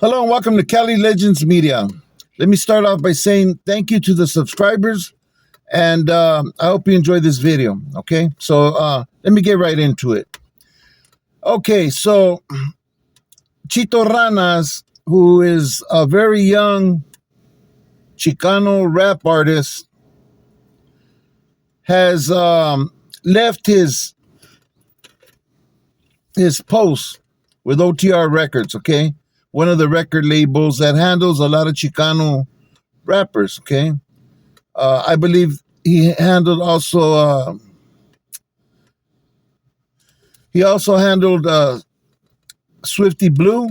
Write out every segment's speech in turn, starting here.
Hello and welcome to Cali Legends Media. Let me start off by saying thank you to the subscribers, and I hope you enjoy this video. Okay, so let me get right into it. Okay, so Chito Ranas, who is a very young Chicano rap artist, has left his post with OTR Records. Okay, one of the record labels that handles a lot of Chicano rappers. Okay, I believe he handled also. He also handled Swifty Blue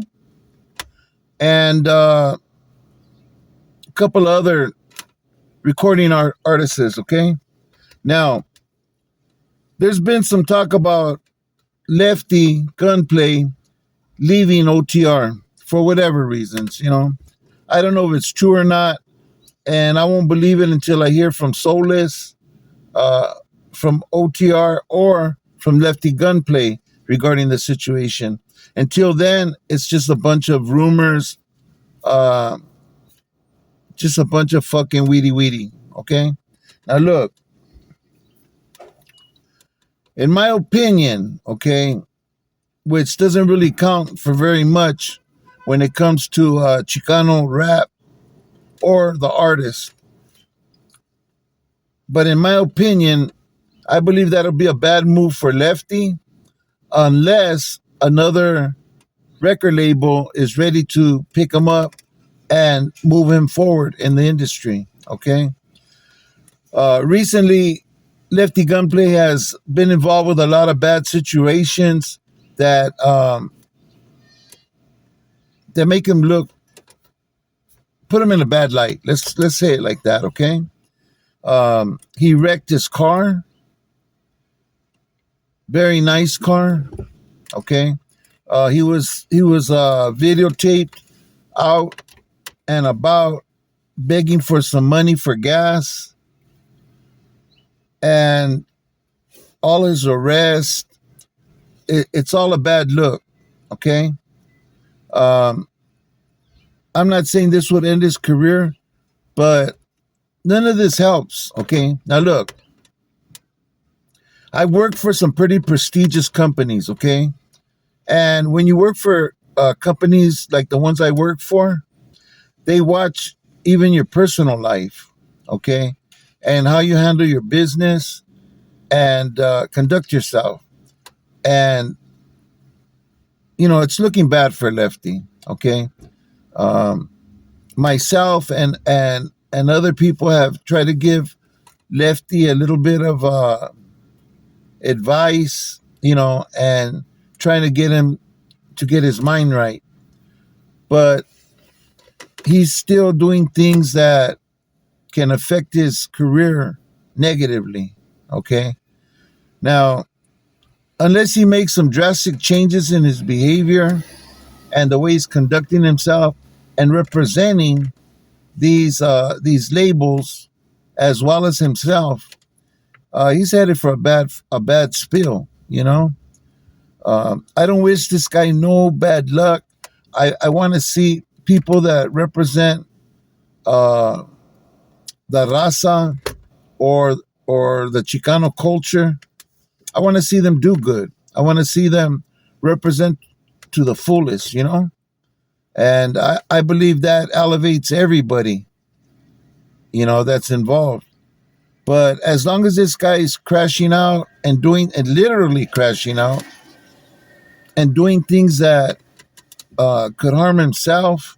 and a couple other recording artists. Okay, now there's been some talk about Lefty Gunplay leaving OTR for whatever reasons. I don't know if it's true or not, and I won't believe it until I hear from Soulless, from OTR, or from Lefty Gunplay regarding the situation. Until then, it's just a bunch of rumors, just a bunch of fucking weedy. Okay? Now look, in my opinion, okay, which doesn't really count for very much when it comes to Chicano rap or the artist, but in my opinion, I believe that'll be a bad move for Lefty unless another record label is ready to pick him up and move him forward in the industry. Okay. Recently, Lefty Gunplay has been involved with a lot of bad situations that that make him put him in a bad light. Let's say it like that. Okay. He wrecked his car. Very nice car. Okay. He was videotaped out and about begging for some money for gas, and all his arrest. It's all a bad look. Okay. I'm not saying this would end his career, but none of this helps. Okay. Now look, I worked for some pretty prestigious companies. Okay. And when you work for companies like the ones I work for, they watch even your personal life, okay, and how you handle your business and conduct yourself. And it's looking bad for Lefty. Okay, myself and other people have tried to give Lefty a little bit of advice, and trying to get him to get his mind right, but he's still doing things that can affect his career negatively. Okay. Now, unless he makes some drastic changes in his behavior and the way he's conducting himself and representing these labels as well as himself, he's headed for a bad spill. I don't wish this guy no bad luck. I want to see people that represent the raza or the Chicano culture. I want to see them do good. I want to see them represent to the fullest, and I believe that elevates everybody, that's involved. But as long as this guy is crashing out and literally crashing out and doing things that could harm himself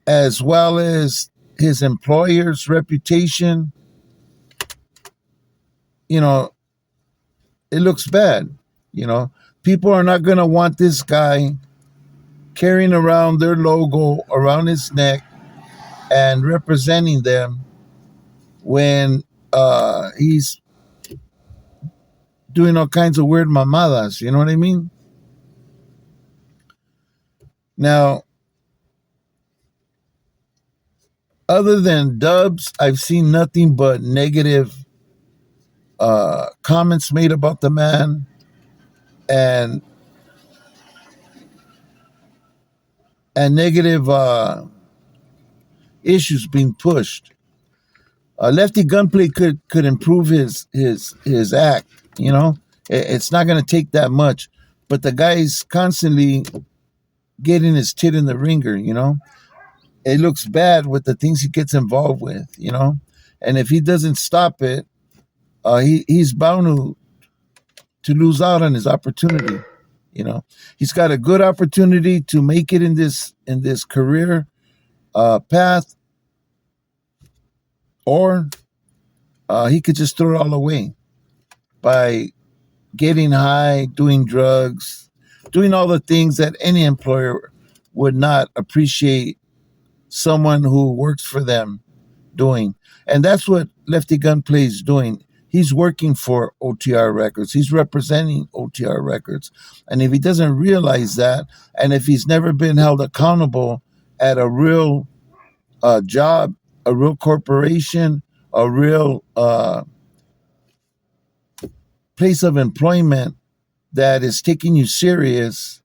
as well as his employer's reputation, it looks bad. People are not going to want this guy carrying around their logo around his neck and representing them when he's doing all kinds of weird mamadas. You know what I mean? Now, other than dubs, I've seen nothing but negative comments made about the man, and and negative issues being pushed. Lefty Gunplay could improve his act. You know, it's not going to take that much, but the guy's constantly getting his tit in the ringer. You know, it looks bad with the things he gets involved with. You know, and if he doesn't stop it, he's bound to lose out on his opportunity. You know, he's got a good opportunity to make it in this career path, or he could just throw it all away by getting high, doing drugs, doing all the things that any employer would not appreciate someone who works for them doing. And that's what Lefty Gunplay is doing. He's working for OTR Records. He's representing OTR Records. And if he doesn't realize that, and if he's never been held accountable at a real job, a real corporation, a real place of employment that is taking you serious,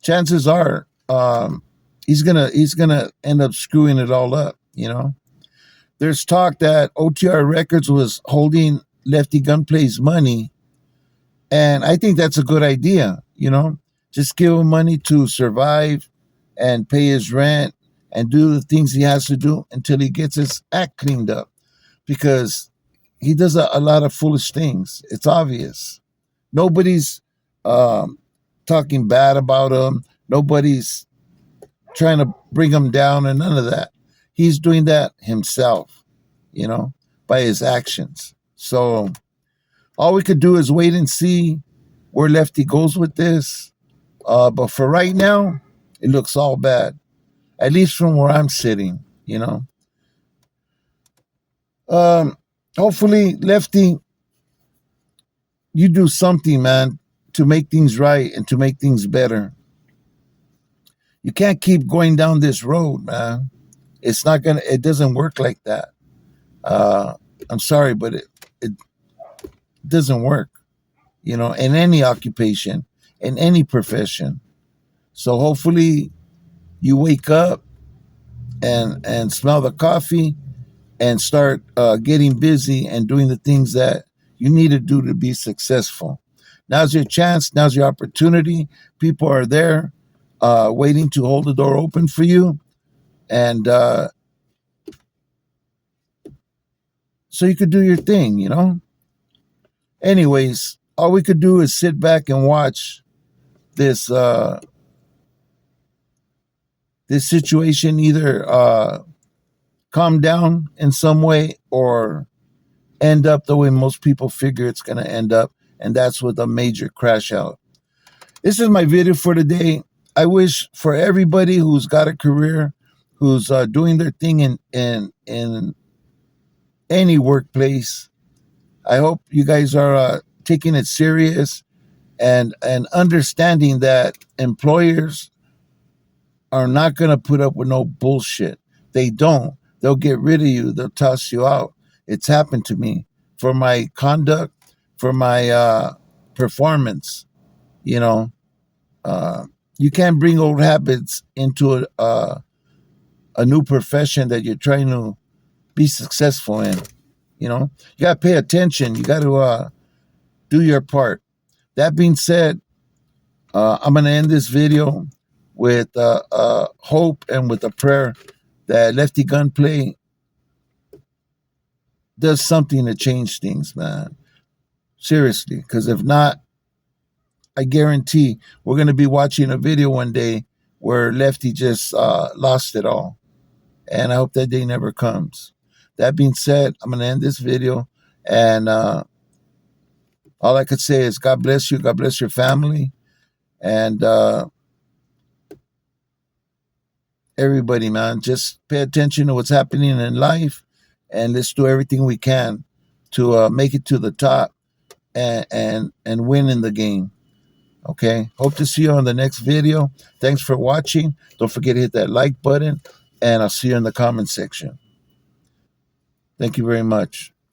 chances are he's gonna end up screwing it all up. You know, there's talk that OTR Records was holding Lefty Gunplay's money, and I think that's a good idea. You know, just give him money to survive and pay his rent and do the things he has to do until he gets his act cleaned up, because he does a lot of foolish things. It's obvious. Nobody's talking bad about him. Nobody's trying to bring him down and none of that. He's doing that himself, you know, by his actions. So all we could do is wait and see where Lefty goes with this. But for right now, it looks all bad, at least from where I'm sitting, you know. Hopefully, Lefty, you do something, man, to make things right and to make things better. You can't keep going down this road, man. It doesn't work like that. I'm sorry, but it doesn't work, you know, in any occupation, in any profession. So hopefully you wake up and smell the coffee and start getting busy and doing the things that you need to do to be successful. Now's your chance. Now's your opportunity. People are there waiting to hold the door open for you. And so you could do your thing, you know? Anyways, all we could do is sit back and watch this this situation either calm down in some way or end up the way most people figure it's going to end up, and that's with a major crash out. This is my video for today. I wish for everybody who's got a career, who's doing their thing in any workplace, I hope you guys are taking it serious and understanding that employers are not going to put up with no bullshit. They don't. They'll get rid of you. They'll toss you out. It's happened to me for my conduct, for my performance. You know, you can't bring old habits into a new profession that you're trying to be successful in. You know, you got to pay attention. You got to do your part. That being said, I'm going to end this video with hope and with a prayer that Lefty Gunplay does something to change things, man. Seriously, because if not, I guarantee we're going to be watching a video one day where Lefty just lost it all. And I hope that day never comes. That being said, I'm going to end this video. And all I could say is God bless you. God bless your family. And everybody, man, just pay attention to what's happening in life. And let's do everything we can to make it to the top and win in the game. Okay? Hope to see you on the next video. Thanks for watching. Don't forget to hit that like button. And I'll see you in the comment section. Thank you very much.